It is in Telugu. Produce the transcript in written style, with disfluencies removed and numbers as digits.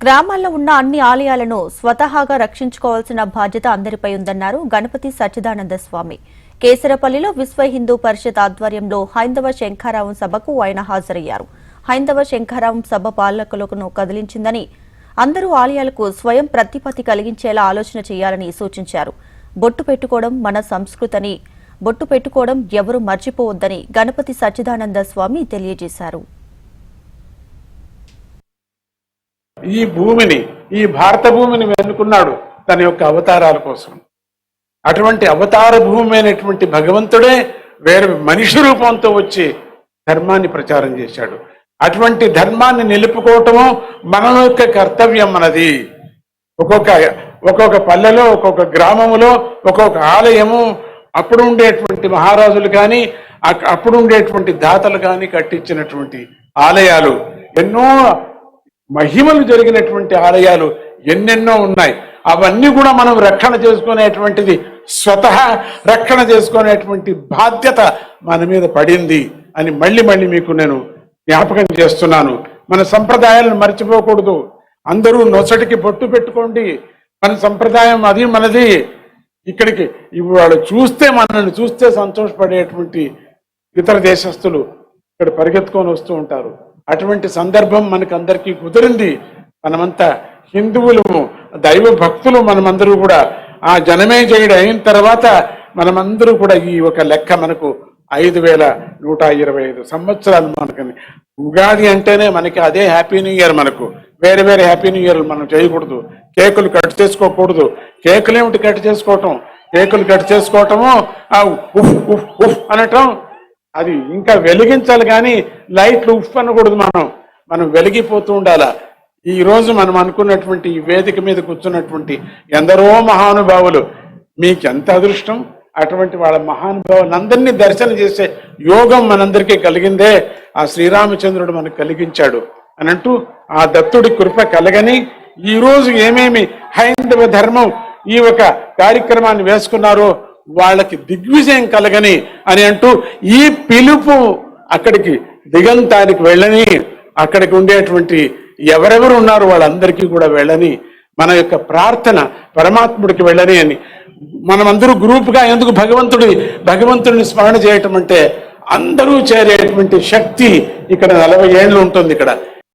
గ్రామాల్లో ఉన్న అన్ని ఆలయాలను స్వతహాగా రక్షించుకోవాల్సిన బాధ్యత అందరిపై ఉందన్నారు గణపతి సచ్చిదానంద స్వామి. కేసరపల్లిలో విశ్వ హిందూ పరిషత్ ఆధ్వర్యంలో హైందవ శంఖారావం సభకు ఆయన హాజరయ్యారు. హైందవ శంఖారావం సభ పాలకులను కదిలించిందని, అందరూ ఆలయాలకు స్వయం ప్రతిపత్తి కలిగించేలా ఆలోచన చేయాలని సూచించారు. బొట్టు పెట్టుకోవడం మన సంస్కృతని, బొట్టు పెట్టుకోవడం ఎవరూ మర్చిపోవద్దని గణపతి సచ్చిదానంద స్వామి తెలియజేశారు. ఈ భూమిని, ఈ భారత భూమిని వెనుకున్నాడు తన యొక్క అవతారాల కోసం. అటువంటి అవతార భూమి అయినటువంటి భగవంతుడే వేరే మనిషి రూపంతో వచ్చి ధర్మాన్ని ప్రచారం చేశాడు. అటువంటి ధర్మాన్ని నిలుపుకోవటము మన యొక్క కర్తవ్యం. మనది ఒక్కొక్క పల్లెలో, ఒక్కొక్క గ్రామములో ఒక్కొక్క ఆలయము అప్పుడు ఉండేటువంటి మహారాజులు కానీ, అప్పుడు ఉండేటువంటి దాతలు కానీ కట్టించినటువంటి ఆలయాలు, ఎన్నో మహిమలు జరిగినటువంటి ఆలయాలు ఎన్నెన్నో ఉన్నాయి. అవన్నీ కూడా మనం రక్షణ చేసుకునేటువంటిది, స్వతహా రక్షణ చేసుకునేటువంటి బాధ్యత మన మీద పడింది అని మళ్ళీ మీకు నేను జ్ఞాపకం చేస్తున్నాను. మన సంప్రదాయాలను మర్చిపోకూడదు. అందరూ నొసటికి బొట్టు పెట్టుకోండి, మన సంప్రదాయం అది మనది. ఇక్కడికి వాళ్ళు చూస్తే, మనల్ని చూస్తే సంతోషపడేటువంటి ఇతర దేశస్తులు ఇక్కడ పరిగెత్తుకొని వస్తూ ఉంటారు. అటువంటి సందర్భం మనకందరికీ కుదిరింది. మనమంతా హిందువులము, దైవ భక్తులు. మనమందరూ కూడా ఆ జనమేజయుడు అయిన తర్వాత మనమందరూ కూడా ఈ ఒక లెక్క మనకు 5125 సంవత్సరాలు మనకని. ఉగాది అంటేనే మనకి అదే హ్యాపీ న్యూ ఇయర్. మనకు వేరే హ్యాపీ న్యూ ఇయర్లు మనం చేయకూడదు. కేకులు కట్ చేసుకోకూడదు. కేకులు ఏమిటి కట్ చేసుకోవటం? కేకులు కట్ చేసుకోవటము ఉఫ్ ఉఫ్ ఉఫ్ అనటం, అది ఇంకా వెలిగించాలి కానీ లైట్లు ఉఫ్ అనకూడదు. మనం వెలిగిపోతూ ఉండాల. ఈ రోజు మనం అనుకున్నటువంటి ఈ వేదిక మీద కూర్చున్నటువంటి ఎందరో మహానుభావులు, మీకెంత అదృష్టం. అటువంటి వాళ్ళ మహానుభావులందరినీ దర్శనం చేసే యోగం మనందరికీ కలిగిందే ఆ శ్రీరామచంద్రుడు మనకు కలిగించాడు అని అంటూ, ఆ దత్తుడి కృప కలగని ఈ రోజు ఏమేమి హైందవ ధర్మం ఈ ఒక కార్యక్రమాన్ని వేసుకున్నారో వాళ్ళకి దిగ్విజయం కలగని అని అంటూ, ఈ పిలుపు అక్కడికి దిగంతానికి వెళ్ళని, అక్కడికి ఉండేటువంటి ఎవరెవరు ఉన్నారో వాళ్ళందరికీ కూడా వెళ్ళని, మన యొక్క ప్రార్థన పరమాత్ముడికి వెళ్ళని అని మనమందరూ గ్రూప్గా ఎందుకు భగవంతుడిని స్మరణ చేయటం అంటే అందరూ చేరేటువంటి శక్తి ఇక్కడ 40 ఏళ్ళు ఉంటుంది. ఇక్కడ